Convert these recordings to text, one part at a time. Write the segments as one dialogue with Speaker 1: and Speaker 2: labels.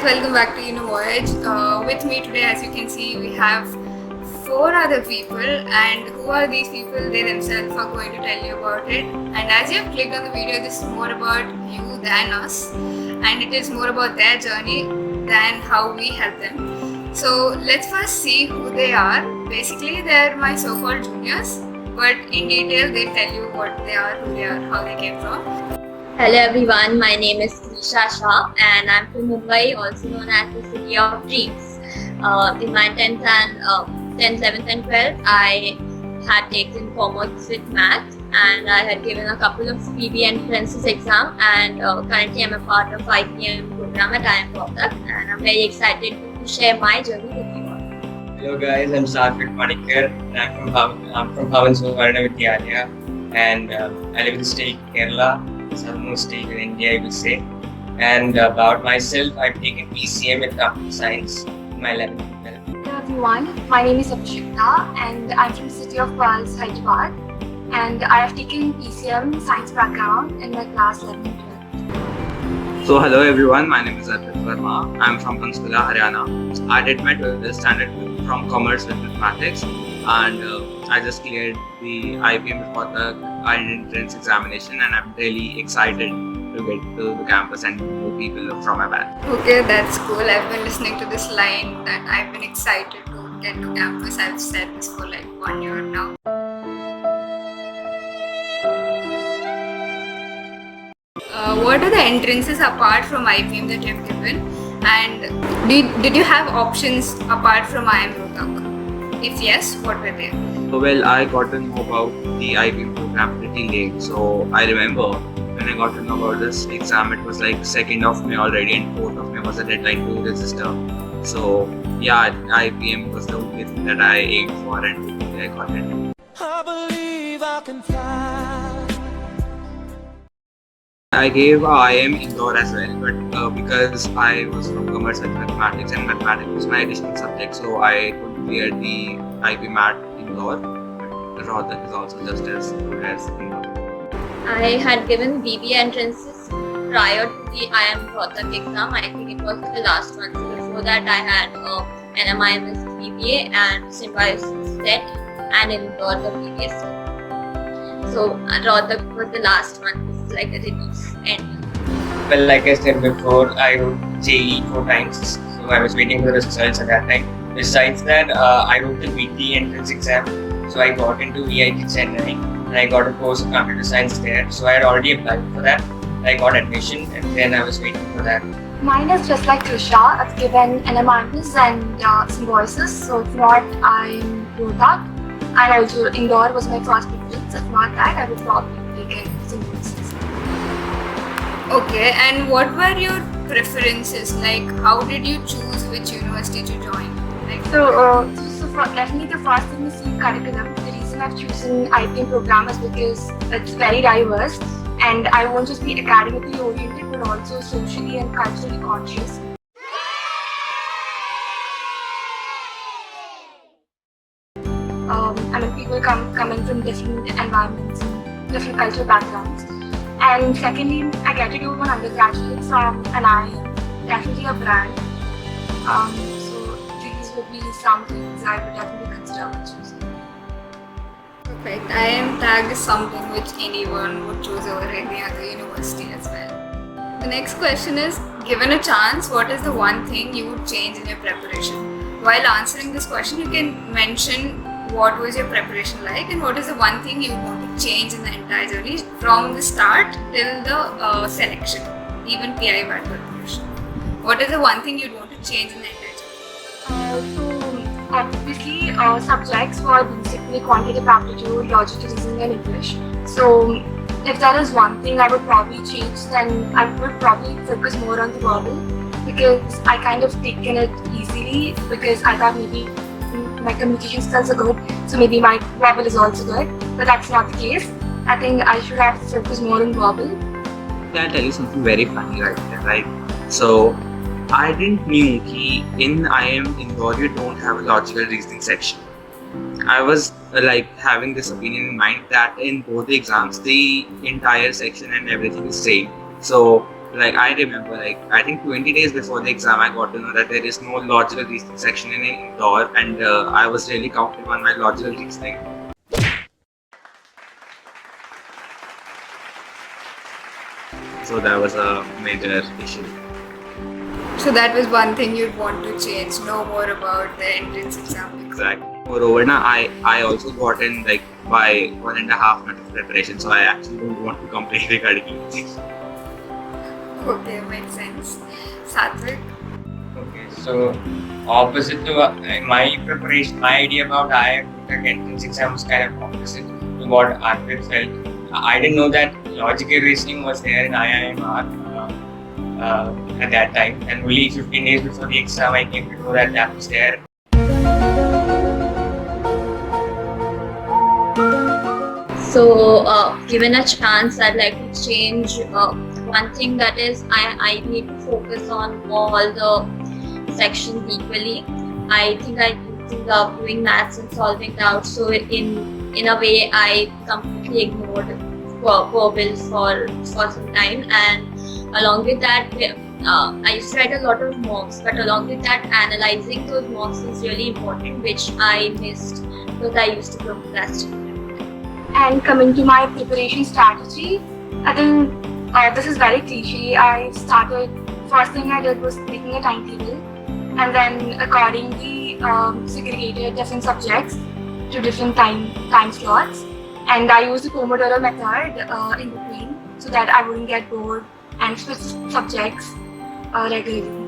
Speaker 1: welcome back to UniVoyage. With me today, as you can see, we have 4 other people, and who are these people? They themselves are going to tell you about it. And as you have clicked on the video, this is more about you than us, and it is more about their journey than how we help them. So let's first see who they are. Basically, they're my so-called juniors, but in detail, they tell you what they are, who they are, how they came from.
Speaker 2: Hello everyone, my name is Navya Sri and I'm from Mumbai, also known as the City of Dreams. In my 10th, 11th and 12th, I had taken commerce with math and I had given a couple of PB entrances exam, and currently I'm a part of IPM Program at IIM Rohtak, and I'm very excited to share my journey with you all.
Speaker 3: Hello guys, I'm Sarfit Manikar and I'm from Vidyalaya, and I live in the state Kerala, southernmost state in India, I will say. And about myself, I've taken PCM in Computer Science in my 11th and 12th.
Speaker 4: Hello everyone, my name is Abhishekta and I'm from the city of Pearls, Hyderabad, and I have taken PCM Science background in my class 11 and 12.
Speaker 5: So hello everyone, my name is Arpit Verma. I'm from Panchkula, Haryana. I did my 12th standard from Commerce with Mathematics, and I just cleared the IPM Rohtak entrance examination, and I'm really excited to get to the campus and meet people from my batch.
Speaker 1: Okay, that's cool. I've been listening to this line that I've been excited to get to campus. I've said this for like 1 year now. What are the entrances apart from IPM that you've given? And did you have options apart from IIM Rohtak? If yes, what were they?
Speaker 5: So well, I got to know about the IPM program pretty late. So I remember when I got to know about this exam, it was like 2nd of May already, and 4th of May was the deadline to register. So yeah, IPM was the only thing that I aimed for, and I got it.
Speaker 6: I believe I can fly.
Speaker 5: I gave IIM Indore as well, but because I was from Commerce with Mathematics and Mathematics was my additional subject, so I could clear the IPMAT Indore. But Rohtak is also just as good as Indore.
Speaker 2: I had given BB entrances prior to the IIM Rohtak exam. I think it was the last one. So before that, I had an MIMS BBA and Symbiosis set, and Indore the previous one. So Rohtak was the last one. This is like a release end.
Speaker 3: Well, like I said before, I wrote JE 4 times, so I was waiting for the results at that time. Besides that, I wrote the VT entrance exam, so I got into VIT Chennai, and I got a course of computer science there. So I had already applied for that. I got admission, and then I was waiting for that.
Speaker 4: Mine is just like Trisha. I've given NMRs and Symbiosis, so if not, I'm Rohtak. And also Indore was my first preference. If not that, I would probably take Symbiosis.
Speaker 1: Okay, and what were your preferences? Like, how did you choose which university to join? Like,
Speaker 4: Definitely the first thing is the curriculum. The reason I've chosen IPM program is because it's very diverse, and I won't just be academically oriented but also socially and culturally conscious. People coming from different environments and different cultural backgrounds. And secondly, I get to do an undergraduate from an IIM, definitely a brand. So these would be some things I would definitely consider when choosing.
Speaker 1: perfect. IIM tag is something which anyone would choose over any other university as well. The next question is, given a chance, what is the one thing you would change in your preparation? While answering this question, you can mention what was your preparation like and what is the one thing you want to change in the entire journey from the start till the selection, even PI/BAT preparation. What is the one thing you'd want to change in the entire journey?
Speaker 4: So obviously subjects were basically quantitative aptitude, logical reasoning and English. So if there is one thing I would probably change, then I would probably focus more on the verbal, because I kind of taken it easily because I thought maybe my communication skills are good, so maybe my verbal is also good, but that's not the case. I think I should have focused more on verbal.
Speaker 5: Can I tell you something very funny right there, right? So I didn't knew that in IIM Indore you don't have a logical reasoning section. I was like having this opinion in mind that in both the exams the entire section and everything is same. So Like I remember, like I think 20 days before the exam, I got to know that there is no logical reasoning section in Indore, and I was really counting on my logical reasoning. So that was a major issue.
Speaker 1: So that was one thing you'd want to change, know more about the entrance exam.
Speaker 5: Exactly. Moreover, I also got in like by 1.5 months of preparation, so I actually don't want to complain regarding it.
Speaker 1: Okay, makes sense. Satvik?
Speaker 3: Okay, so opposite to my preparation, my idea about IIM Rohtak entrance exam was kind of opposite to what Arpit felt. I didn't know that logical reasoning was there in IIMR at that time, and only 15 days before the exam, I came to know that that was there.
Speaker 2: So, given a chance, I'd like to change one thing, that is, I need to focus on all the sections equally. I think I used to love doing maths and solving doubts, so in a way, I completely ignored verbals for some time, and along with that, I used to write a lot of mocks, but along with that, analyzing those mocks was really important, which I missed because I used to procrastinate.
Speaker 4: And coming to my preparation strategy, I think this is very cliche. First thing I did was making a timetable, and then accordingly segregated different subjects to different time slots. And I used the Pomodoro method in between so that I wouldn't get bored and switch subjects regularly.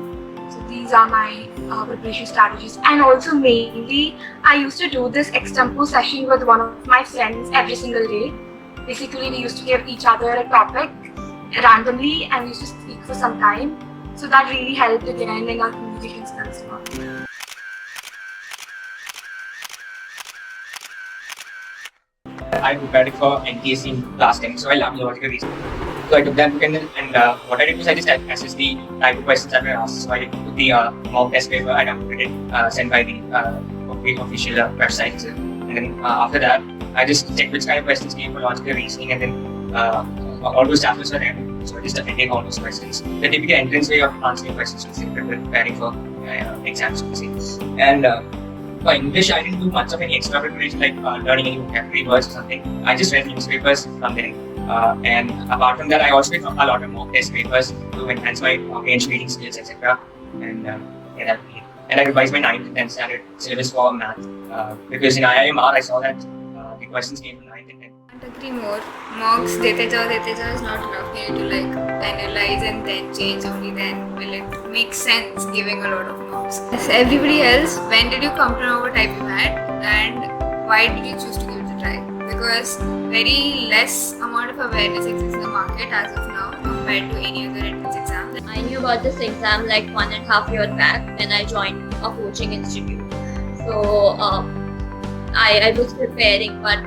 Speaker 4: So these are my preparation strategies. And also mainly, I used to do this extempo session with one of my friends every single day. Basically, we used to give each other a topic randomly and we used to speak for some time. So that really helped again in our communication skills.
Speaker 3: I prepared for NTSC in last time, so I love logical reasoning. So I took that book and what I did was I just assessed the type of questions that were asked. So I took the mock test paper and uploaded it, sent by the official website. And then after that, I just checked which kind of questions came for logical reasoning, and then all those chapters were there. So I just attended all those questions. The typical entrance way of answering questions was preparing for exams, and for English, I didn't do much of any extra preparation like learning any vocabulary words or something. I just read newspapers from there. And apart from that, I also did a lot of mock test papers to enhance my comprehension reading skills, etc. And I revised my 9th and 10th standard syllabus for math because in IIMR I saw that the questions came from 9th and 10th.
Speaker 1: I can't agree more. Mocks dete jao is not enough. You need to like analyze and then change. Only then will it make sense giving a lot of mocks. As everybody else, when did you come to know about IPMAT and why did you choose to give it a try? Because very less amount of awareness exists in the market as of now compared to any other entrance exam.
Speaker 2: I knew about this exam like 1.5 years back when I joined a coaching institute. So I was preparing, but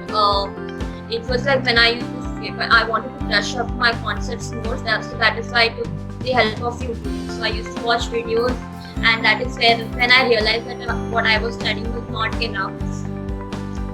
Speaker 2: it was like when I wanted to brush up my concepts more, so that is why I took the help of YouTube. So I used to watch videos, and that is when I realized that what I was studying was not enough.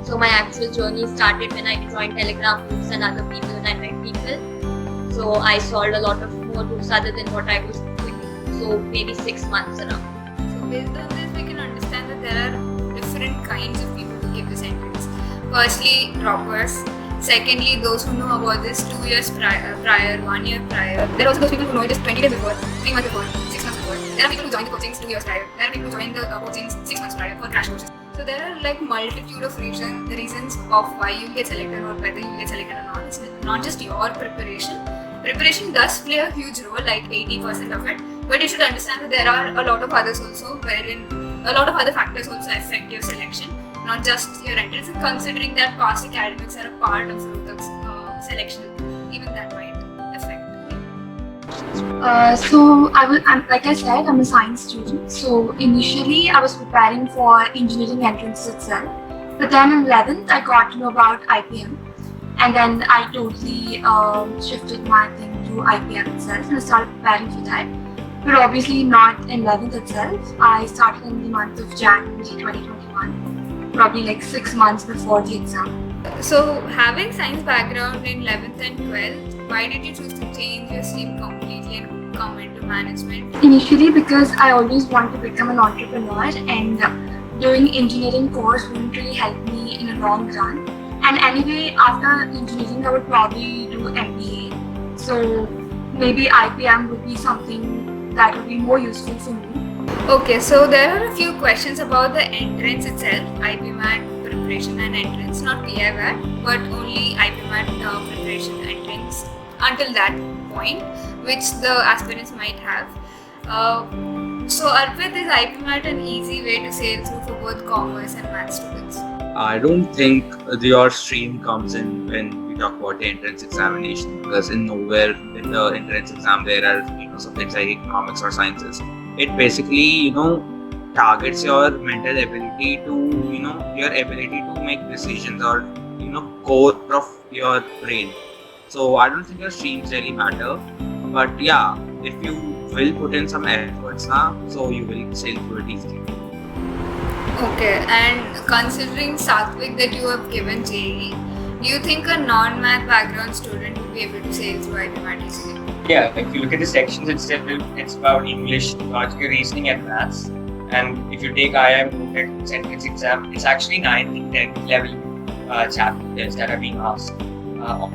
Speaker 2: So my actual journey started when I joined Telegram groups and other people, and I met people. So I solved a lot of more groups other than what I was doing. So maybe 6 months around.
Speaker 1: So based on this, we can understand that there are different kinds of people who give this entrance. Firstly, droppers. Secondly, those who know about this 2 years prior, 1 year prior. There are also those people who know it just 20 days before, 3 months before, 6 months before. There are people who join the coachings 2 years prior. There are people who join the coachings 6 months prior for crash courses. So there are like multitude of reasons of why you get selected or whether you get selected or not. It's not just your preparation. Preparation does play a huge role, like 80% of it. But you should understand that there are a lot of others also, wherein a lot of other factors also affect your selection, not just your entrance. And considering that past academics are a part of Rohtak's selection, even that might affect.
Speaker 4: Like I said, I'm a science student. So initially, I was preparing for engineering entrance itself. But then in 11th, I got to know about IPM. And then I totally shifted my thing to IPM itself and I started preparing for that. But obviously not in 11th itself. I started in the month of January 2021, probably like 6 months before the exam.
Speaker 1: So having science background in 11th and 12th, why did you choose to change your stream completely and come into management?
Speaker 4: Initially, because I always wanted to become an entrepreneur, and doing engineering course wouldn't really help me in a long run. And anyway, after engineering, I would probably do MBA. So maybe IPM would be something that would be more useful for me.
Speaker 1: Okay, so there are a few questions about the entrance itself, IPMAT preparation and entrance, not PIVAT, but only IPMAT preparation entrance until that point, which the aspirants might have. So Arpit, is IPMAT an easy way to sail through for both commerce and math students?
Speaker 5: I don't think your stream comes in when we talk about the entrance examination, because in nowhere in the entrance exam there are subjects like economics or sciences. It basically targets your mental ability to your ability to make decisions, or core of your brain. So I don't think your streams really matter, but yeah, if you will put in some efforts now, so you will sail through it easily.
Speaker 1: Okay, and considering Satvik that you have given JEE, do you think a non-math background student will be able to sail through IPMAT easily?
Speaker 3: Yeah, if you look at the sections itself, it's about English, logical reasoning, and maths. And if you take IIM Rohtak entrance exam, it's actually 9th and 10th level chapters that are being asked.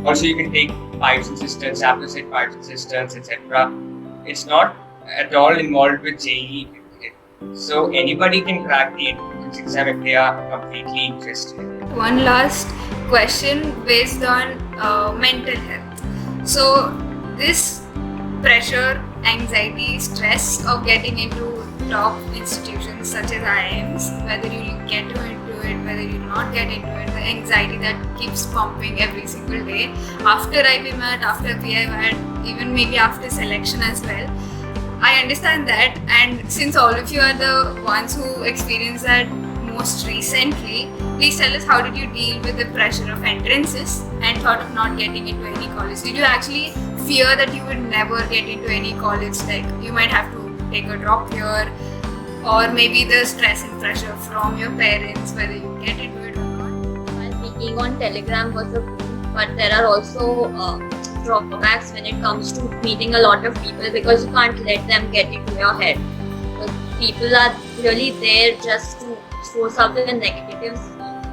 Speaker 3: Also, you can take pipes and cisterns, apposite pipes and cisterns, etc. It's not at all involved with JEE. So anybody can crack the entrance exam if they are completely interested.
Speaker 1: One last question based on mental health. So this pressure, anxiety, stress of getting into top institutions such as IIMs, whether you get into it, whether you not get into it, the anxiety that keeps pumping every single day after IPMAT, after PIVAT, even maybe after selection as well. I understand that, and since all of you are the ones who experienced that most recently, please tell us, how did you deal with the pressure of entrances and thought of not getting into any college? Did you actually fear that you would never get into any college, like you might have to take a drop here, or maybe the stress and pressure from your parents, whether you get into it or not?
Speaker 2: While speaking on Telegram was a boon, but there are also drawbacks when it comes to meeting a lot of people, because you can't let them get into your head. People are really there just to force out the negatives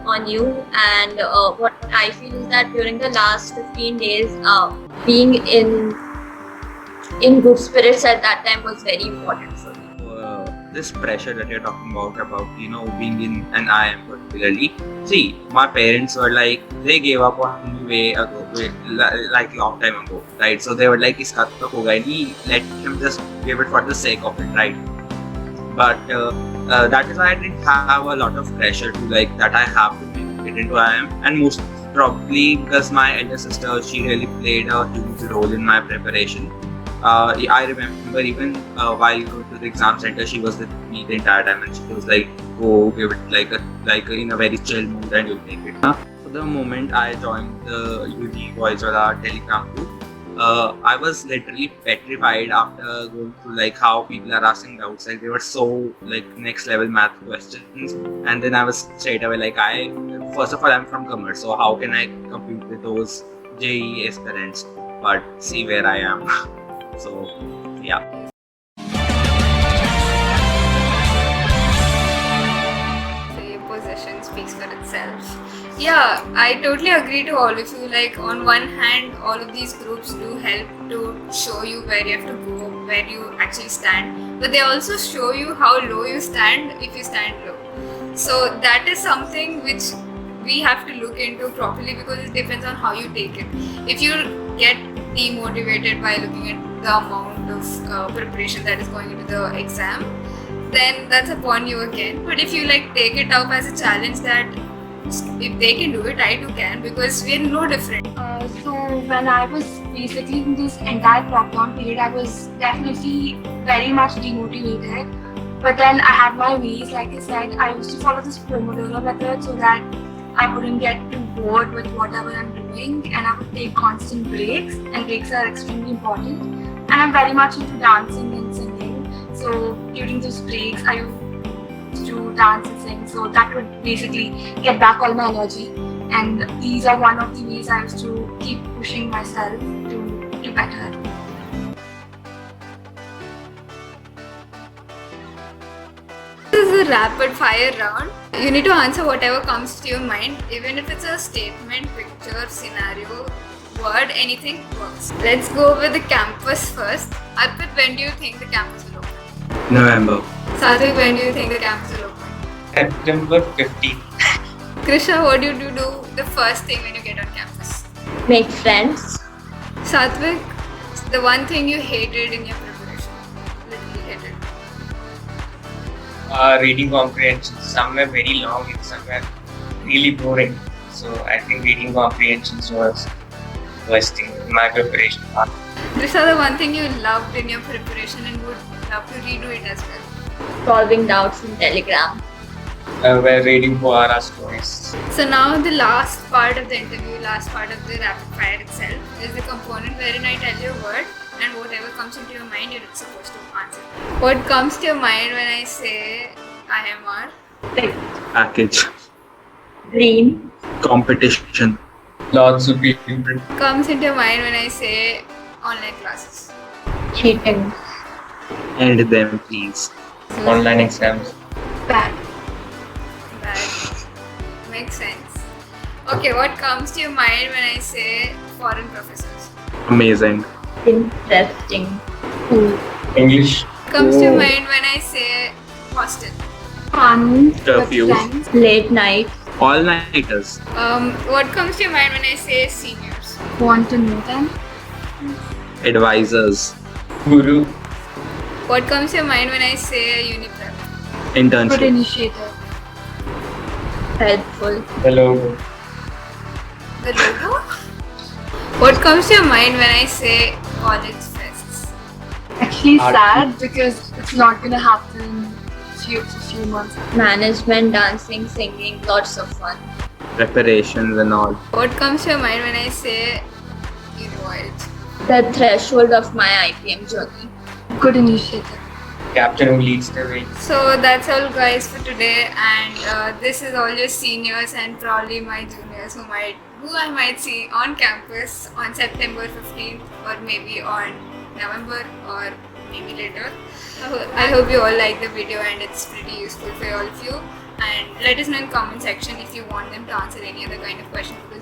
Speaker 2: on you, and what I feel is that during the last 15 days, being in good spirits at that time was very important for me.
Speaker 5: This pressure that you're talking about being in an IIM particularly. See, my parents were like, they gave up on me way ago, like long time ago, right? So they were like, "Iska to hoga nahi, let him just give it for the sake of it," right? But that is why I didn't have a lot of pressure to that I have to get into IIM, and most probably because my elder sister, she really played a huge role in my preparation. I remember even while going to the exam center, she was with me the entire time, and she was like, "Go give it like in a very chill mood, and you'll make it." So the moment I joined the UniVoyage or the Telegram group, I was literally petrified after going through how people are asking doubts. They were so next level math questions, and then I was straight away first of all, I'm from commerce, so how can I compete with those JEE aspirants? But see where I am. So yeah.
Speaker 1: So your position speaks for itself. Yeah, I totally agree to all of you. On one hand, all of these groups do help to show you where you have to go, where you actually stand, but they also show you how low you stand if you stand low. So that is something which we have to look into properly, because it depends on how you take it. If you get demotivated by looking at the amount of preparation that is going into the exam, then that's upon you again. But if you take it up as a challenge that if they can do it, I too can, because we're no different.
Speaker 4: So when I was basically in this entire lockdown period, I was definitely very much demotivated. But then I had my ways. Like I said, I used to follow this Pomodoro method so that I wouldn't get too bored with whatever I'm doing, and I would take constant breaks, and breaks are extremely important. And I'm very much into dancing and singing, so during those breaks I used to dance and sing, so that would basically get back all my energy. And these are one of the ways I used to keep pushing myself to be better.
Speaker 1: This is a rapid fire round. You need to answer whatever comes to your mind, even if it's a statement, picture, scenario, word, anything works. Let's go with the campus first. Arpit, when do you think the campus will open?
Speaker 5: November.
Speaker 1: Satvik, when do you think the campus will open?
Speaker 3: September 15th.
Speaker 1: Krishna, what do you do the first thing when you get on campus?
Speaker 2: Make friends.
Speaker 1: Satvik, the one thing you hated in your preparation. Literally hated.
Speaker 3: Reading comprehension. Some were very long and some were really boring. So I think reading comprehensions was worst thing in my preparation part.
Speaker 1: Krishna, the one thing you loved in your preparation and would love to redo it as well.
Speaker 2: Solving doubts in Telegram.
Speaker 3: We're reading Poara stories.
Speaker 1: So now the last part of the interview, last part of the rapid fire itself is the component wherein I tell you a word and whatever comes into your mind you're supposed to answer. What comes to your mind when I say IMR?
Speaker 5: Package.
Speaker 2: Dream.
Speaker 5: Competition.
Speaker 3: Lots of people.
Speaker 1: Comes into your mind when I say online classes.
Speaker 2: Cheating.
Speaker 5: End them, please.
Speaker 3: Online exams.
Speaker 4: Bad.
Speaker 1: That makes sense. Okay, what comes to your mind when I say foreign professors?
Speaker 5: Amazing.
Speaker 2: Interesting. Cool.
Speaker 3: English.
Speaker 1: Comes to your
Speaker 3: Oh.
Speaker 1: mind when I say hostel?
Speaker 4: Fun. with
Speaker 5: Curfew.
Speaker 4: friends.
Speaker 2: Late night.
Speaker 5: All-nighters.
Speaker 1: What comes to your mind when I say seniors?
Speaker 4: Want to know them?
Speaker 5: Advisors.
Speaker 3: Guru.
Speaker 1: What comes to your mind when I say uni prep?
Speaker 4: Good
Speaker 5: Internship.
Speaker 4: initiative.
Speaker 2: Helpful.
Speaker 3: The logo.
Speaker 1: The logo? What comes to your mind when I say college fests?
Speaker 4: Actually
Speaker 3: Art.
Speaker 4: sad because it's not gonna happen for few months.
Speaker 2: Management, dancing, singing, lots of fun.
Speaker 5: Preparations and all.
Speaker 1: What comes to your mind when I say UniVoyage?
Speaker 2: The threshold of my IPM journey.
Speaker 4: Good initiative.
Speaker 3: Captain who leads the way.
Speaker 1: So that's all guys for today, and this is all your seniors and probably my juniors who I might see on campus on September 15th or maybe on November or maybe later. I hope you all like the video and it's pretty useful for all of you, and let us know in comment section if you want them to answer any other kind of question, because